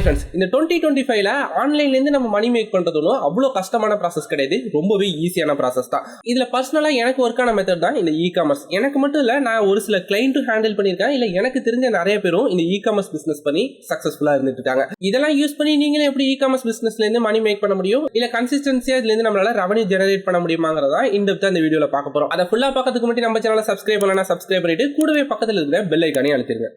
Hi friends, இந்த 2025ல ஆன்லைன்லேருந்து நம்ம மணி make பண்ணுறதும் அவ்வளோ கஷ்டமான ப்ராசஸ் கிடையாது. ரொம்பவே ஈஸியான ப்ராசஸ் தான். இதில் பர்சனலாக எனக்கு ஒர்க்கான மெத்தட் தான் இந்த இ-காமர்ஸ். எனக்கு மட்டும் இல்லை, நான் ஒரு சில கிளைண்ட்டும் ஹேண்டில் பண்ணியிருக்கேன். இல்லை எனக்கு தெரிஞ்ச நிறைய பேரும் இந்த இ-காமர்ஸ் பிஸ்னஸ் பண்ணி சக்ஸஸ்ஃபுல்லாக இருந்துட்டு இருக்காங்க. இதெல்லாம் யூஸ் பண்ணி நீங்களே எப்படி இ-காமர்ஸ் பிஸ்னஸ்லேருந்து மணி மேக் பண்ண முடியும், இல்லை கன்சிஸ்டன்சியாக இதுலேருந்து நம்மளால ரெவன்யூ ஜெனரேட் பண்ண முடியுமாங்கிறதா இந்த வீடியோவில் பார்க்க போகிறோம். அதை ஃபுல்லாக பார்க்கறதுக்கு முன்னாடி நம்ம சேனலை சப்ஸ்கிரைப் பண்ணலாம், சப்ஸ்கிரைப் பண்ணிட்டு கூடவே பக்கத்தில் இருக்கிற பெல் ஐக்கானே அழுத்திடுங்க.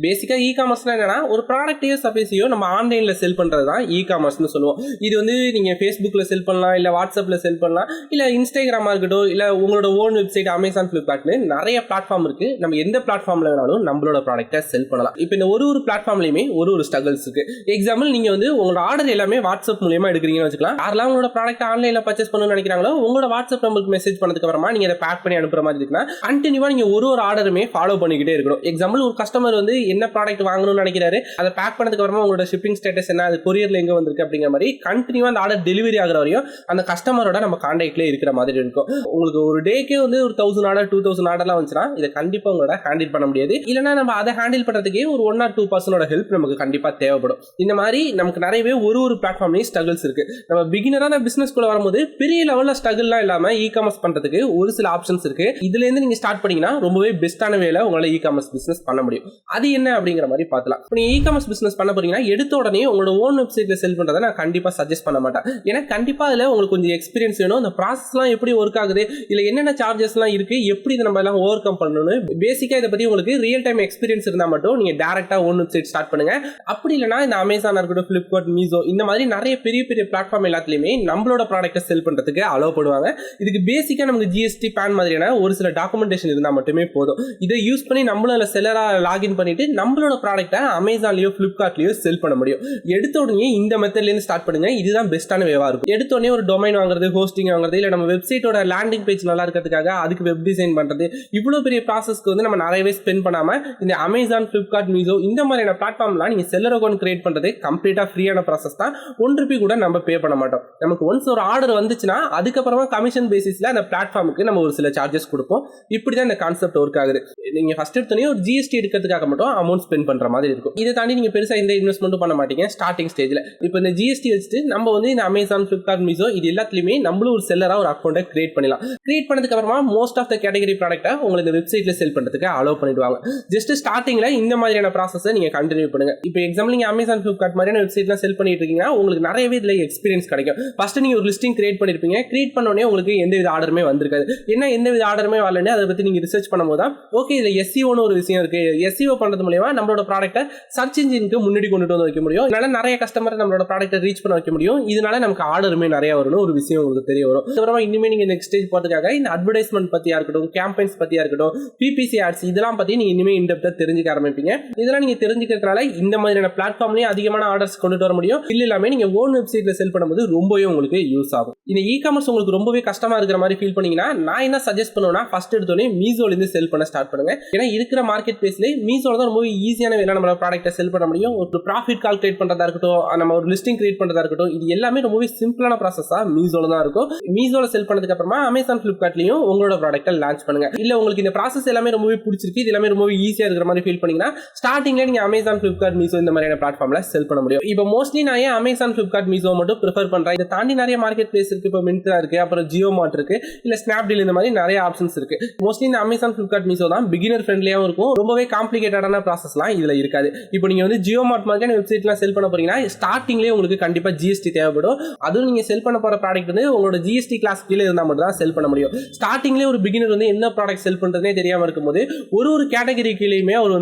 பேசிக்காக இ-காமர்ஸ்னா என்னன்னா, ஒரு ப்ராடக்ட்டையோ சர்வீஸையோ நம்ம ஆன்லைனில் செல் பண்ணுறது தான் இ-காமர்ஸ்னு சொல்லுவோம். இது நீங்கள் ஃபேஸ்புக்கில் செல் பண்ணலாம், இல்லை வாட்ஸ்அப்பில் செல் பண்ணலாம், இல்லை இன்ஸ்டாகிராமாக இருக்கட்டும், இல்லை உங்களோட ஓன் வெப்சைட் அமேசான், ஃப்ளிப்கார்ட்னு நிறைய பிளாட்ஃபார்ம் இருக்குது. நம்ம எந்த பிளாட்ஃபார்மில் வேணாலும் நம்மளோட ப்ராடக்ட்டை செல் பண்ணலாம். இப்போ இந்த ஒரு பிளாட்ஃபார்ம்லையுமே ஒரு ஸ்ட்ரகிள்ஸ் இருக்குது. எக்ஸாம்பிள், நீங்கள் உங்களோட ஆர்டர் எல்லாமே வாட்ஸ்அப் மூலியமாக எடுக்கிறீங்கன்னு வச்சுக்கலாம். யாரெல்லாம் உங்களோட ப்ராடக்ட் ஆன்லைனில் பர்ச்சேஸ் பண்ணணும்னு நினைக்கிறாங்களோ, உங்களோட வாட்ஸ்அப் நம்பருக்கு மெசேஜ் பண்ணதுக்கு அப்புறமா நீங்கள் அதை பேக் பண்ணி அனுப்புற மாதிரி இருக்குன்னா, கண்டினியூவாக நீங்கள் ஒரு ஆர்டருமே ஃபாலோ பண்ணிக்கிட்டே இருக்கணும். எக்ஸாம்பிள், ஒரு கஸ்டமர் என்ன ப்ராடக்ட் வாங்கணும்னு நினைக்கிறாரு, அதை பேக் பண்ணதுக்கு அப்புறமா உங்களோட ஷிப்பிங் ஸ்டேட்டஸ் என்ன, அது கொரியர்ல எங்க வந்திருக்கு அப்படிங்கிற மாதிரி கண்டினியூவா அந்த ஆர்டர் டெலிவரி ஆகிற வரையும் அந்த கஸ்டமரோட நம்ம கான்டாக்ட்ல இருக்கிற மாதிரி இருக்கும். உங்களுக்கு ஒரு டேக்கே ஒரு 1000 ஆர்டர் 2000 ஆர்டர்லாம் வந்துச்சுன்னா இதை கண்டிப்பா உங்களோட ஹேண்டில் பண்ண முடியாது. இல்லைன்னா நம்ம அதை ஹேண்டில் பண்றதுக்கே ஒரு 1 or 2% ஹெல்ப் நமக்கு கண்டிப்பா தேவைப்படும். இந்த மாதிரி நமக்கு நிறையவே ஒரு பிளாட்ஃபார்ம்லையும் ஸ்ட்ரகிள்ஸ் இருக்கு. நம்ம பிகினரான பிசினஸ் குள்ள வரும்போது பெரிய லெவல்ல ஸ்ட்ரகிள்லாம் இல்லாம இ-காமர்ஸ் பண்றதுக்கு ஒரு சில ஆப்ஷன்ஸ் இருக்கு. இதுல இருந்து நீங்க ஸ்டார்ட் பண்ணீங்கன்னா ரொம்பவே பெஸ்டான வேலை உங்களால இ-காமர்ஸ் பிசினஸ் பண்ண முடியும். அது என்ன அப்படிங்கிற மாதிரி பார்க்கலாம். நீங்க இ-காமர்ஸ் பிசினஸ் பண்ண போறீங்கன்னா எடுத்த உடனே உங்களோட ஓன் வெப்சைட்ல செல் பண்றதை நான் கண்டிப்பா சஜஸ்ட் பண்ண மாட்டேன். ஏன்னா கண்டிப்பா அதுல உங்களுக்கு கொஞ்சம் எக்ஸ்பீரியன்ஸ் வேணும். அந்த ப்ராசஸ்லாம் எப்படி ஒர்க் ஆகுது, இல்ல என்னென்ன சார்ஜஸ்லாம் இருக்கு, எப்படி இதை நம்ம எல்லாம் ஓவர் கம் பண்ணணும்னு பேசிக்கா இதை பத்தி உங்களுக்கு ரியல் டைம் எக்ஸ்பீரியன்ஸ் இருந்தா மட்டும் நீங்க டைரக்டா ஓன் வெப்சைட் ஸ்டார்ட் பண்ணுங்க. அப்படி இல்லைன்னா இந்த அமேசான் இருக்கட்டும், ஃபிளிப்கார்ட், மீசோ இந்த மாதிரி நிறைய பெரிய பெரிய பிளாட்ஃபார்ம் எல்லாத்துலயுமே நம்மளோட ப்ராடக்ட்டை செல் பண்றதுக்கு அலோவ் பண்ணுவாங்க. இதுக்கு பேசிக்கா நமக்கு ஜிஎஸ்டி பேன் மாதிரியான ஒரு சில டாக்குமெண்டேஷன் இருந்தா மட்டுமே போதும். இதை யூஸ் பண்ணி நம்மள செல்லரா லாகின் பண்ணிட்டு நம்மளோட ப்ராடக்ட்டை அமேசான்லயோ ஃபிளிப்கார்ட்லயோ செல் பண்ண முடியும். எடுத்த உடனே இந்த மெத்தட்ல இருந்து ஸ்டார்ட் பண்ணுங்க. இதுதான் பெஸ்டான வேவா இருக்கும். எடுத்த உடனே ஒரு டொமைன் வாங்குறது, ஹோஸ்டிங் வாங்குறது, இல்ல நம்ம வெப்சைட்டோட லேண்டிங் பேஜ் நல்லா இருக்கிறதுக்காக அதுக்கு வெப் டிசைன் பண்றது, இவ்வளவு பெரிய ப்ராசஸ்க்கு நம்ம நிறையவே ஸ்பெண்ட் பண்ணாம இந்த அமேசான், ஃபிளிப்கார்ட், மீசோ இந்த மாதிரியான பிளாட்ஃபார்ம்லாம் நீங்க செல்லர் அக்கௌண்ட் கிரியேட் பண்றது கம்ப்ளீட்டா ஃப்ரீயான ப்ராசஸ் தான். ₹1 கூட நம்ம பே பண்ண மாட்டோம். நமக்கு ஒன்ஸ் ஒரு ஆர்டர் வந்துச்சுன்னா அதுக்கப்புறமா கமிஷன் பேசிஸ்ல அந்த பிளாட்ஃபார்முக்கு நம்ம ஒரு சில சார்ஜஸ் கொடுப்போம். இப்படிதான் இந்த கான்செப்ட் ஒர்க் ஆகுது. நீங்க ஃபர்ஸ்ட் எடுத்தோடனே ஒரு ஜிஎஸ்டி எடுக்கிறதுக்காக மட்டும் அமௌண்ட் ஸ்பெண்ட் பண்ற மாதிரி இருக்கும். இதை தாண்டி நீங்க பெருசா இந்த இன்வெஸ்ட்மெண்ட்டும் பண்ண மாட்டீங்க ஸ்டார்டிங் ஸ்டேஜ்ல. இப்போ இந்த ஜிஎஸ்டி வச்சுட்டு நம்ம இந்த அமேசான், ஃபிளிப்கார்ட், மீசோ இது எல்லாத்துலயுமே நம்மளும் ஒரு செல்லரா ஒரு அக்கௌண்ட்டை கிரியேட் பண்ணலாம். கிரியேட் பண்ணதுக்கு அப்புறமா மோஸ்ட் ஆஃப் த கேட்டகரி ப்ராடக்ட்டை உங்களுக்கு இந்த வெப்சைட்ல செல் பண்றதுக்கு அலோவ் பண்ணிடுவாங்க. ஜஸ்ட் ஸ்டார்டிங்ல இந்த மாதிரியான ப்ராசஸை நீங்க கண்டினியூ பண்ணுங்க. இப்போ எக்ஸாம்பிள், நீங்க அமேசான், ஃபிளிப்கார்ட் மாதிரியான வெப்சைட்லாம் செல் பண்ணிட்டு இருக்கீங்கன்னா உங்களுக்கு நிறையவே இதுல எக்ஸ்பீரியன்ஸ் கிடைக்கும். ஃபர்ஸ்ட் நீங்க ஒரு லிஸ்டிங் கிரியேட் பண்ணிருப்பீங்க. கிரியேட் பண்ண உடனே உங்களுக்கு எந்த வித ஆர்டருமே வந்திருக்காது. என்ன எந்த வித ஆர்டருமே வரலன்னு அதை பத்தி நீங்க ரிசர்ச் பண்ணும்போது தான் ஓகே இதுல எஸ்இஓன்னு ஒரு விஷயம் இருக்கு. எஸ்இஓ பண்றது மூலமா நம்மளோட ப்ராடக்ட்டை சர்ச் இன்ஜினுக்கு முன்னாடி கொண்டுட்டு வந்து வைக்க முடியும். இதனால நிறைய கஸ்டமர் நம்மளோட ப்ராடக்ட்டை ரீச் பண்ண வைக்க முடியும். இதனால நமக்கு ஆர்டருமே நிறைய வரும்னு ஒரு விஷயம் உங்களுக்கு தெரிய வரும். அப்புறமா இனிமே நீங்க நெக்ஸ்ட் ஸ்டேஜ் போறதுக்காக இந்த அட்வர்டைஸ்மெண்ட் பத்தியா இருக்கட்டும், கேம்பெயின்ஸ் பத்தியா இருக்கட்டும், பிபிசி ஆட்ஸ் இதெல்லாம் பத்தி நீங்க இனிமே இன்டெப்தா தெரிஞ்சுக்க ஆரம்பிப்பீங்க. இதெல்லாம் நீங்க தெரிஞ்சுக்கிறதுனால இந்த மாதிரியான பிளாட்ஃபார்ம்லயே அதிகமான ஆர்டர்ஸ் கொண்டுட்டு வர முடியும். இல்ல இல்லாம நீங்க ஓன் வெப்சைட்ல செல் பண்ணும்போது ரொம்பவே உங்களுக்கு யூஸ் ஆகும். இந்த இ-காமர்ஸ் உங்களுக்கு ரொம்பவே கஷ்டமா இருக்கிற மாதிரி ஃபீல் பண்ணீங்கன்னா நான் என்ன சஜஸ்ட் பண்ணுவேன்னா, ஃபர்ஸ்ட் எடுத்தோடனே மீசோல இருந்து செல் பண்ண ஸ்டார்ட் பண்ணுங்க. ஏன்னா இருக்கிற மார்க்கெட் பிளேஸ்ல மீசோல தான் ரொம்ப ஈஸியான வேலை நம்ம ப்ராடக்ட்டை செல் பண்ண முடியும். ஒரு ப்ராஃபிட் கால்குலேட் பண்றதா இருக்கட்டும், நம்ம ஒரு லிஸ்டிங் கிரியேட் பண்றதா இருக்கட்டும், இது எல்லாமே ரொம்பவே சிம்பிளான ப்ராசஸா மீசோல தான் இருக்கும். மீசோல செல் பண்ணதுக்கு அப்புறமா அமேசான், ஃபிளிப்கார்ட்லயும் உங்களோட ப்ராடக்ட்டை லான்ச் பண்ணுங்க. இல்ல உங்களுக்கு இந்த ப்ராசஸ் எல்லாமே ரொம்பவே பிடிச்சிருக்கு, இது எல்லாமே ரொம்பவே ஈஸியா இருக்கிற மாதிரி ஃபீல் பண்ணீங்கன்னா ஸ்டார்டிங்ல நீங்க அமேசான், ஃபிளிப்கார்ட், மீசோ இந்த மாதிரியான பிளாட்ஃபார்ம்ல செல் பண்ண முடியும். இப்போ மோஸ்ட்லி நான் ஏன் அமேசான், ஃபிளிப்கார்ட், மீசோ மட்டும் ப்ரிஃபர் பண்றேன். இதை தாண்டி நிறைய மார்க்கெட் பிளேஸ் இருக்கு. இப்போ மிந்த்ரா இருக்கு, அப்புறம் ஜியோ மார்ட் இருக்கு, இல்ல ஸ்னாப்டீல் இந்த மாதிரி நிறைய ஆப்ஷன்ஸ் இருக்கு. மோஸ்ட்லி இந்த அமேசான், ஃபிளிப்கார்ட், மீசோ தான் பிகினர் ஃப்ரெண்ட்லியாவும் இருக்கும். ரொம்பவே காம்ப்ளிகேட்டடான ப்ராசஸ்லாம் இதுல இருக்காது. இப்போ நீங்க ஜியோ மார்ட் மாதிரியான வெப்சைட்லாம் செல் பண்ண போறீங்கன்னா ஸ்டார்டிங்லேயே உங்களுக்கு கண்டிப்பா ஜிஎஸ்டி தேவைப்படும். அதுவும் நீங்க செல் பண்ண போற ப்ராடக்ட் உங்களோட ஜிஎஸ்டி கிளாஸ் கீழே இருந்தா மட்டும் தான் செல் பண்ண முடியும். ஸ்டார்டிங்லேயே ஒரு பிகினர் என்ன ப்ராடக்ட் செல் பண்றதுனே தெரியாம இருக்கும்போது ஒரு கேட்டகரி கீழேயுமே அவர்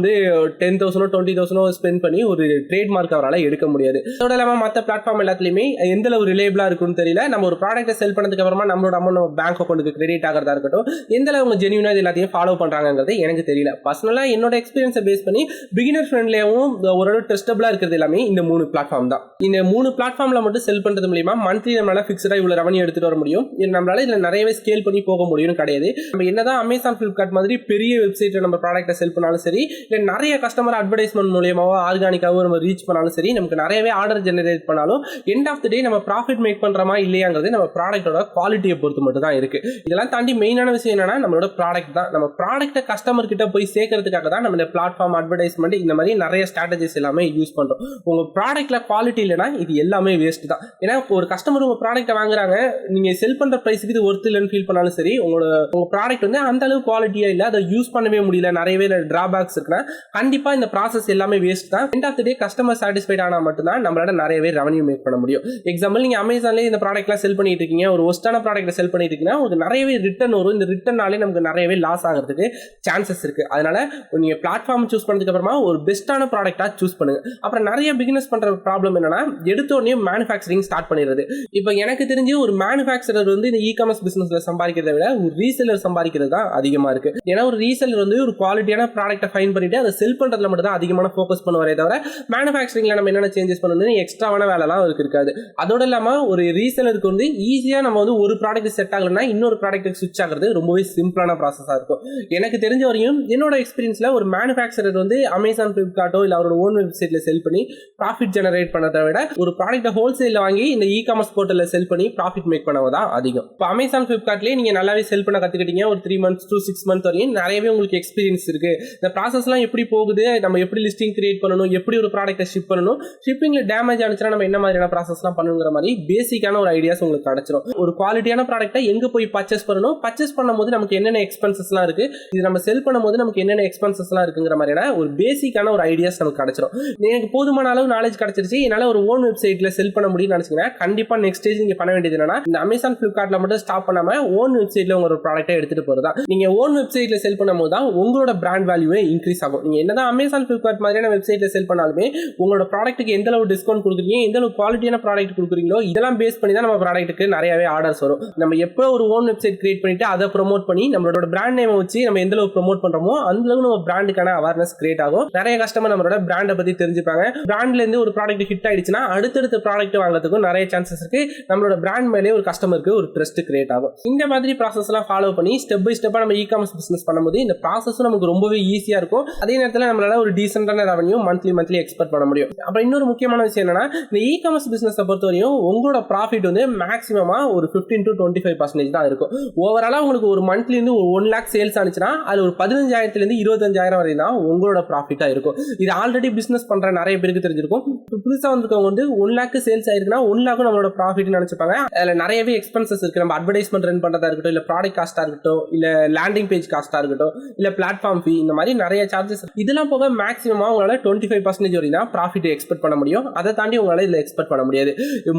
10,000 20,000 ஸ்பெண்ட் பண்ணி ஒரு ட்ரேட் மார்க் அவரால் எடுக்க முடியாது. அதோட இல்லாம மற்ற பிளாட்ஃபார்ம் எல்லாத்துலயுமே எந்த அளவு ரிலேபிளா இருக்குன்னு தெரியல. நம்ம ஒரு ப்ராடக்ட்டை செல் பண்ணதுக்கு அப்புறமா நம்மளோட அமௌண்ட் பேங்க் அக்கௌண்ட்டுக்கு கிரெடிட் ஆகிறதா இருக்கட்டும், எந்த அளவு அவங்க ஜென்யூனா இது எல்லாத்தையும் ஃபாலோ பண்றாங்கிறது எனக்கு தெரியல. பர்சனலா என்னோட எக்ஸ்பீரியன்ஸை பேஸ் பண்ணி பிகினர் ஃப்ரெண்ட்லியாவும் ஓரளவு ட்ரஸ்டபிளா இருக்கிறது எல்லாமே இந்த 3 பிளாட்ஃபார்ம் தான். இந்த 3 பிளாட்ஃபார்ம்ல மட்டும் செல் பண்றது மூலமா மந்த்லி நம்மளால ஃபிக்ஸ்டா இவ்வளவு ரெவன்யூ எடுத்துட்டு வர முடியும். நம்மளால இதுல நிறையவே ஸ்கேல் பண்ணி போக முடியும்னு கிடையாது. நம்ம என்னதான் அமேசான், ஃபிளிப்கார்ட் மாதிரி பெரிய வெப்சைட்ல நம்ம ப்ராடக்ட்டை செல் பண்ணாலும் சரி, இல்ல நிறைய கஸ்டமர் அட்வர்டைஸ்மெண்ட் மூலமாவோ ஆர்கானிக்காவோ நம்ம ரீச் பண்ணாலும் சரி, நமக்கு நிறையவே ஆர்டர் ஜெனரேட் பண்ணாலும் எண்ட் ஆஃப் தி டே நம்ம ப்ராஃபிட் மேக் பண்றோமா இல்லையாங்கிறது நம்ம ப்ராடக்ட்டோட குவாலிட்டியை பொறுத்து மட்டும் தான் இருக்கு. இதெல்லாம் தாண்டி மெயினான விஷயம் என்னன்னா நம்மளோட ப்ராடக்ட் தான். நம்ம ப்ராடக்ட்டை கஸ்டமர் கிட்ட போய் சேர்க்கறதுக்காக தான் நம்ம இந்த பிளாட்ஃபார்ம், அட்வர்டைஸ்மெண்ட் இந்த மாதிரி நிறைய ஸ்ட்ராட்டஜிஸ் எல்லாமே யூஸ் பண்ணுறோம். உங்கள் ப்ராடக்ட்டில் குவாலிட்டி இல்லைனா இது எல்லாமே வேஸ்ட் தான். ஏன்னா ஒரு கஸ்டமர் உங்கள் ப்ராடக்ட்டை வாங்குறாங்க, நீங்கள் செல் பண்ணுற ப்ரைஸுக்கு இது ஒர்த் இல்லைன்னு ஃபீல் பண்ணாலும் சரி, உங்கள் ப்ராடக்ட் வந்து அந்த அளவு குவாலிட்டியாக இல்லை, அதை யூஸ் பண்ணவே முடியல, நிறையவே ட்ராபேக்ஸ் இருக்குன்னா கண்டிப்பாக இந்த ப்ராசஸ் எல்லாமே வேஸ்ட் தான். End of the day customer satisfied ஆனால் மட்டும்தான் நம்மளால நிறையவே ரெவன்யூ மேக் பண்ண முடியும். எக்ஸாம்பிள் நீங்கள் அமேசான்லேயே இந்த ப்ராடக்ட்லாம் செல் பண்ணிட்டு இருக்கீங்க, ஒரு ஒஸ்டான ப்ராடக்ட்டை செல் பண்ணிட்டு இருக்கீங்கன்னா உங்களுக்கு நிறையவே ரிட்டர்ன் வரும். இந்த ரிட்டர்னாலே நமக்கு நிறையவே லாஸ் ஆகிறதுக்கு சான்சஸ் இருக்குது. அதனால நீங்கள் பிளாட்ஃபார்ம் சூஸ் பண்ணதுக்கு அப்புறமா ஒரு பெஸ்ட்டான ப்ராடக்டாக சூஸ் பண்ணுங்க. அப்புறம் நிறைய பிகினர்ஸ் பண்ணுற ப்ராப்ளம் என்னன்னா, எடுத்தோடனே மேனுஃபேக்சரிங் ஸ்டார்ட் பண்ணிடுறது. இப்போ எனக்கு தெரிஞ்சு ஒரு மேனுஃபேக்சரர் வந்து இந்த இ-காமர்ஸ் பிசினஸ்ல சம்பாதிக்கிறத விட ஒரு ரீசெல்லர் சம்பாதிக்கிறது தான் அதிகமாக இருக்கு. ஏன்னா ஒரு ரீசெல்லர் வந்து ஒரு குவாலிட்டியான ப்ராடக்ட்டை ஃபைன் பண்ணிட்டு அதை செல் பண்ணுறதுல மட்டும் தான் அதிகமான ஃபோக்கஸ் பண்ணுவாரே தவிர மேனுஃபேக்சரிங்ல நம்ம என்னென்ன சேஞ்சஸ் பண்ணணும்னு எக்ஸ்ட்ராவான வேலைலாம் இருக்காது. அதோட இல்லாமல் ஒரு ரீசெல்லருக்கு வந்து ஈஸியாக நம்ம வந்து ஒரு ப்ராடக்ட் செட் ஆகலைன்னா இன்னொரு ப்ராடக்ட்டுக்கு ஸ்விட்ச் ஆகிறது ரொம்பவே சிம்பிளான ப்ராசஸாக இருக்கும். எனக்கு தெரிஞ்ச வரையும் என்னோட எக்ஸ்பீரியன்ஸில் ஒரு மேனுஃபேக்சரர் வந்து அமேசான், ஃப்ளிப்கார்ட்டோ இல்லை அவரோட ஓன் வெப்சைட்டில் செல் பண்ணி ப்ராஃபிட் ஜெனரேட் பண்ணதை விட ஒரு ப்ராடக்ட்டை ஹோல்சேலில் வாங்கி இந்த இ-காமர்ஸ் போர்ட்டலில் செல் பண்ணி ப்ராஃபிட் மேக் பண்ணவங்க தான் அதிகம். இப்போ அமேசான், ஃப்ளிப்கார்ட்லேயே நீங்கள் நல்லாவே செல் பண்ண கற்றுக்கிட்டீங்க. ஒரு 3 months to 6 months வரையும் நிறையவே உங்களுக்கு எக்ஸ்பீரியன்ஸ் இருக்குது. இந்த ப்ராசஸ்லாம் எப்படி போகுது, நம்ம எப்படி லிஸ்டிங் கிரியேட் பண்ணணும், எப்படி ஒரு ப்ராடக்ட்டை ஷிப் பண்ணணும், ஷிப்பிங்கில் டேமேஜ் ஆனிச்சுன்னா நம்ம என்ன மாதிரியான ப்ராசஸ்லாம் பண்ணுங்கிற மாதிரி பேசிக்கான ஒரு ஐடியாஸ் உங்களுக்கு கிடைச்சிடும். ஒரு குவாலிட்டியான ப்ராடக்ட்டை எங்கே போய் பர்ச்சேஸ் பண்ணணும், பர்ச்சேஸ் பண்ணும்போது நமக்கு என்னென்ன எக்ஸ்பென்சஸ்லாம் இருக்குது, இது நம்ம செல் பண்ணும்போது நமக்கு என்னென்ன எக்ஸ்பென்சஸ்லாம் இருக்குங்கிற மாதிரியான ஒரு பேசிக்கான ஒரு ஐடியாஸ் நமக்கு கிடைச்சிடும். எனக்கு போதுமான அளவு நாலேஜ் கிடைச்சிருச்சு, என்னால் ஒரு ஓன் வெப்சைட்டில் செல் பண்ண முடியும்னு நினச்சிங்கன்னா கண்டிப்பாக நெக்ஸ்ட் ஸ்டேஜ் நீங்கள் பண்ண வேண்டியது என்னன்னா, இந்த அமேசான், ஃப்ளிப்கார்ட்டில் மட்டும் ஸ்டாப் பண்ணாமல் ஓன் வெப்சைட்டில் உங்களோட ப்ராடக்ட்டை எடுத்துகிட்டு போகிறதா. நீங்கள் ஓன் வெப்சைட்டில் செல் பண்ணும்போது தான் உங்களோட பிராண்ட் வேல்யூவே இன்க்ரீஸ் ஆகும். நீங்கள் என்னதான் அமேசான், ஃப்ளிப்கார்ட் மாதிரியான வெப்சைட்டில் செல் பண்ணாலுமே உங்களோட ப்ராடக்ட்டுக்கு எந்த அளவு டிஸ்கவுண்ட் கொடுக்குறீங்க, எந்த அளவு குவாலிட்டியான ப்ராடக்ட் கொடுக்குறீங்களோ இதெல்லாம் பேஸ் பண்ணி தான் நம்ம ப்ராடக்ட்டுக்கு நிறையவே ஆர்டர்ஸ் வரும். நம்ம எப்போ ஒரு ஓன் வெப்சைட் கிரியேட் பண்ணிட்டு அதை ப்ரொமோட் பண்ணி நம்மளோட பிராண்ட் நேமை வச்சு நம்ம எந்த அளவு ப்ரொமோட் பண்ணுறோமோ அந்த அளவு நம்ம பிராண்டுக்கான அவேர்னஸ் கிரியேட் ஆகும். நிறைய கஸ்டமர் நம்மளோட பிராண்டை பற்றி தெரிஞ்சுப்பாங்க. பிராண்ட்லேருந்து ஒரு ப்ராடக்ட் ஹிட் ஆயிடுச்சுன்னா அடுத்தடுத்த ப்ராடக்ட் வாங்குறதுக்கும் நிறைய சான்சஸ் இருக்கு. நம்மளோட பிராண்ட் மேலே ஒரு கஸ்டமருக்கு ஒரு ட்ரஸ்ட் கிரியேட் ஆகும். இந்த மாதிரி ப்ராசஸ் எல்லாம் ஃபாலோ பண்ணி ஸ்டெப் பை ஸ்டெப்பாக நம்ம இ-காமர்ஸ் பிசினஸ் பண்ணும்போது இந்த ப்ராசஸும் நமக்கு ரொம்பவே ஈஸியாக இருக்கும். அதே நேரத்தில் நம்மளால ஒரு டீசென்டான ரெவன்யூ மந்த்லி எக்ஸ்பெக்ட் பண்ண முடியும். அப்புறம் இன்னொரு முக்கியமான விஷயம் என்னன்னா, இந்த இ-காமர்ஸ் பிசினஸ் பொறுத்தவரையும் உங்களோட ப்ராஃபிட் வந்து மேக்ஸிமமா ஒரு 15 to 25% தான் இருக்கும். ஓவராலா உங்களுக்கு ஒரு மந்த்லி இருந்து ஒரு 1 lakh சேல்ஸ் ஆனிச்சுன்னா அது ஒரு 15,000 25,000 வரை தான் உங்களோட ப்ராஃபிட்டா இருக்கும். இது ஆல்ரெடி பிசினஸ் பண்ற நிறைய பேருக்கு தெரிஞ்சிருக்கும். புதுசா வந்திருக்கவங்க வந்து 1 lakh சேல்ஸ் ஆயிருக்குன்னா 1 lakh நம்மளோட ப்ராஃபிட் நினைச்சுப்பாங்க. அதுல நிறையவே எக்ஸ்பென்சஸ் இருக்கு. நம்ம அட்வர்டைஸ்மெண்ட் ரன் பண்றதா இருக்கட்டும், இல்ல ப்ராடக்ட் காஸ்டா இருக்கட்டும், இல்ல லேண்டிங் பேஜ் காஸ்டா இருக்கட்டும், இல்ல பிளாட்ஃபார்ம் ஃபீ, இந்த மாதிரி நிறைய சார்ஜஸ் இதெல்லாம் போக மேக்ஸிமமா உங்களால 25% வரை தான் ப்ராஃபிட் எக்ஸ்பெக்ட் பண்ண முடியும். அதை தாண்டி உங்களால இதுல எக்ஸ்பெக்ட் பண்ண முடியாது.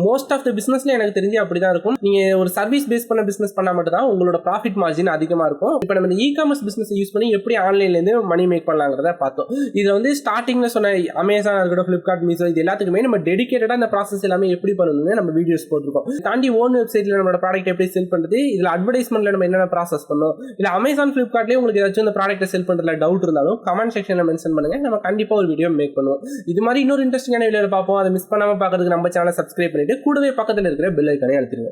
மோஸ்ட் ஆஃப் த பிசினஸ்ல எனக்கு தெரிஞ்சு அப்படிதான் இருக்கும். நீங்க ஒரு சர்வீஸ் பேஸ் பண்ண பிசினஸ் பண்ணா மட்டும் தான் உங்களோட ப்ராஃபிட் மார்ஜின் அதிகமா இருக்கும். இப்போ நம்ம இந்த இ-காமர்ஸ் பிசினஸ் யூஸ் பண்ணி எப்படி ஆன்லைன்ல இருந்து மணி மேக் பண்ணலாங்கிறத பார்த்தோம். இதுல வந்து ஸ்டார்டிங்ல சொன்ன அமேசான் இருக்கட்டும், ஃபிளிப்கார்ட், மீஷோ இது எல்லாத்துக்குமே நம்ம டெடிகேட்டடா இந்த ப்ராசஸ் எல்லாமே எப்படி பண்ணணும்னு நம்ம வீடியோஸ் போட்டிருக்கோம். தாண்டி ஓன் வெப்சைட்ல நம்மளோட ப்ராடக்ட் எப்படி செல் பண்றது, இதுல அட்வர்டைஸ்மெண்ட்ல நம்ம என்னென்ன ப்ராசஸ் பண்ணணும், இல்ல அமேசான், ஃபிளிப்கார்ட்லயே உங்களுக்கு ஏதாச்சும் இந்த ப்ராடக்ட்டை செல் பண்றதுல டவுட் இருந்தாலும் கமெண்ட் செக்ஷன்ல மென்ஷன் பண்ணுங்க. நம்ம கண்டிப்பா ஒரு வீடியோ மேக் பண்ணுவோம். இது மாதிரி இன்னொரு இன்ட்ரெஸ்டிங்கான வீடியோ பார்ப்போம். அதை மிஸ் பண்ணாம பார்க்கிறதுக்கு நம்ம சேனலை சப்ஸ்கிரைப் பண்ணிட்டு கூடவே பக்கத்துல இருக்கிற பெல் ஐகானை அழுத்திடுங்க.